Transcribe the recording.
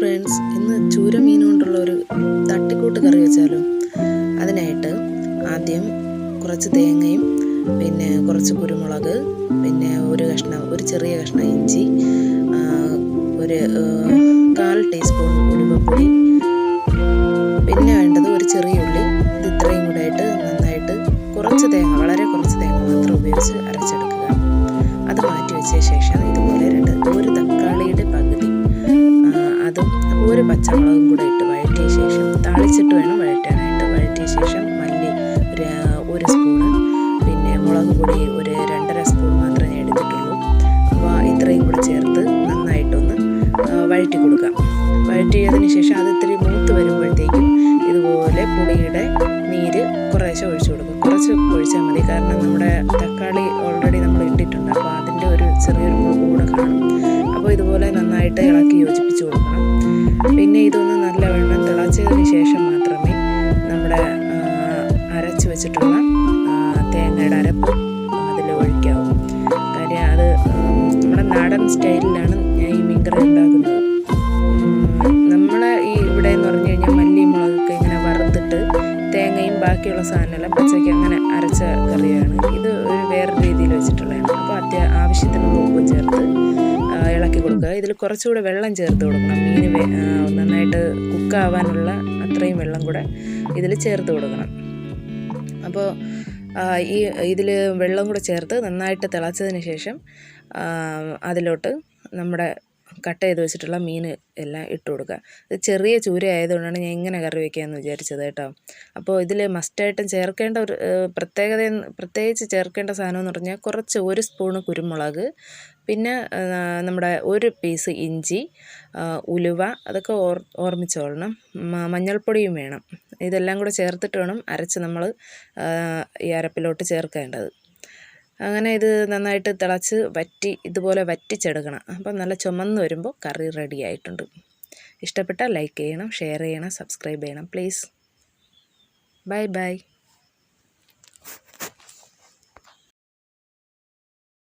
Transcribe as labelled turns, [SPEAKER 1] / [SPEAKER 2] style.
[SPEAKER 1] Friends, ഇന്ന് ചൂര മീൻ കൊണ്ടുള്ള ഒരു തട്ടിക്കൂട്ട് കറി വെച്ചാലോ. അതിനായിട്ട് ആദ്യം കുറച്ച് തേങ്ങയും പിന്നെ കുറച്ച് കുരുമുളക്, പിന്നെ ഒരു ചെറിയ കഷ്ണം ഇഞ്ചി, ഒരു 1/4 ടീസ്പൂൺ ഉലുവപ്പൊടി, പിന്നെ വേണ്ടത് ഒരു ചെറിയ ഉള്ളി. ഇത് ഇത്രയും കൂടെ ആയിട്ട് നന്നായിട്ട് വളരെ കുറച്ച് തേങ്ങ മാത്രം ഉപയോഗിച്ച് അരച്ചെടുക്കുക. അത് മാറ്റി വെച്ച ശേഷം ഇതുപോലെ ഒരു തക്കാളിയുടെ പകുതി, അതും ഒരു പച്ചമുളകും കൂടെ ഇട്ട് വഴറ്റിയ ശേഷം താളിച്ചിട്ട് വേണം വഴറ്റാനായിട്ട്. വഴറ്റിയ ശേഷം മല്ലി ഒരു സ്പൂണ്, പിന്നെ മുളക് പൊടി ഒരു 2.5 സ്പൂൺ മാത്രമേ എടുത്തിട്ടുള്ളൂ. അപ്പോൾ ഇത്രയും കൂടെ ചേർത്ത് നന്നായിട്ടൊന്ന് വഴറ്റി കൊടുക്കാം. വഴറ്റിയതിന് ശേഷം അത് ഇത്തിരി മൂത്ത് വരുമ്പോഴത്തേക്കും ഇതുപോലെ പുളിയുടെ നീര് കുറേശ്ശെ ഒഴിച്ചു കൊടുക്കും. കുറച്ച് ഒഴിച്ചാൽ മതി, കാരണം നമ്മുടെ തക്കാളി ഓൾറെഡി നമ്മൾ ഇട്ടിട്ടുണ്ട്. അപ്പോൾ അതിൻ്റെ ഒരു ചെറിയൊരു പുളിപ്പ് കൂടെ കാണും. അപ്പോൾ ഇതുപോലെ നന്നായിട്ട് ഇളക്കി യോജിപ്പിച്ച് കൊടുക്കണം. പിന്നെ ഇതൊന്ന് നല്ലവണ്ണം തിളച്ചതിന് ശേഷം മാത്രമേ നമ്മുടെ അരച്ച് വെച്ചിട്ടുള്ള തേങ്ങയുടെ അരപ്പ് അതിൽ ഒഴിക്കാവൂ. കാര്യം അത് നമ്മുടെ നാടൻ സ്റ്റൈലിലാണ് ഞാൻ ഈ മീൻകറി ഉണ്ടാക്കുന്നത്. നമ്മളെ ഇവിടെ എന്ന് പറഞ്ഞു കഴിഞ്ഞാൽ മല്ലി മുളകൊക്കെ ഇങ്ങനെ വറുത്തിട്ട് തേങ്ങയും ബാക്കിയുള്ള സാധനമെല്ലാം പച്ചയ്ക്ക് അങ്ങനെ അരച്ച കറിയാണ്. ഇത് ഒരു വേറെ രീതിയിൽ വെച്ചിട്ടുള്ളതാണ്. അപ്പോൾ ആവശ്യത്തിനുള്ള ഉപ്പും ചേർത്ത് ഇളക്കി കൊടുക്കുക. ഇതിൽ കുറച്ചുകൂടെ വെള്ളം ചേർത്ത് കൊടുക്കണം. മീൻ നന്നായിട്ട് കുക്കാവാനുള്ള അത്രയും വെള്ളം കൂടെ ഇതിൽ ചേർത്ത് കൊടുക്കണം. അപ്പോൾ ഇതിൽ വെള്ളം കൂടെ ചേർത്ത് നന്നായിട്ട് തിളച്ചതിന് ശേഷം അതിലോട്ട് നമ്മുടെ കട്ട് ചെയ്ത് വെച്ചിട്ടുള്ള മീൻ എല്ലാം ഇട്ട് കൊടുക്കുക. ഇത് ചെറിയ ചൂര ആയതുകൊണ്ടാണ് ഞാൻ ഇങ്ങനെ കറി വയ്ക്കാമെന്ന് വിചാരിച്ചത് കേട്ടോ. അപ്പോൾ ഇതിൽ മസ്റ്റായിട്ടും ചേർക്കേണ്ട ഒരു പ്രത്യേകിച്ച് ചേർക്കേണ്ട സാധനം എന്ന് പറഞ്ഞാൽ ഒരു സ്പൂണ് കുരുമുളക്, പിന്നെ നമ്മുടെ ഒരു പീസ് ഇഞ്ചി, ഉലുവ, അതൊക്കെ ഓർമ്മിച്ചോളണം. മഞ്ഞൾപ്പൊടിയും വേണം. ഇതെല്ലാം കൂടെ ചേർത്തിട്ട് വേണം അരച്ച് നമ്മൾ ഈ അരപ്പിലോട്ട് ചേർക്കേണ്ടത്. അങ്ങനെ ഇത് നന്നായിട്ട് തിളച്ച് ഇതുപോലെ വറ്റിച്ചെടുക്കണം. അപ്പം നല്ല ചുമന്ന് വരുമ്പോൾ കറി റെഡി ആയിട്ടുണ്ട്. ഇഷ്ടപ്പെട്ടാൽ ലൈക്ക് ചെയ്യണം, ഷെയർ ചെയ്യണം, സബ്സ്ക്രൈബ് ചെയ്യണം പ്ലീസ്. Bye bye.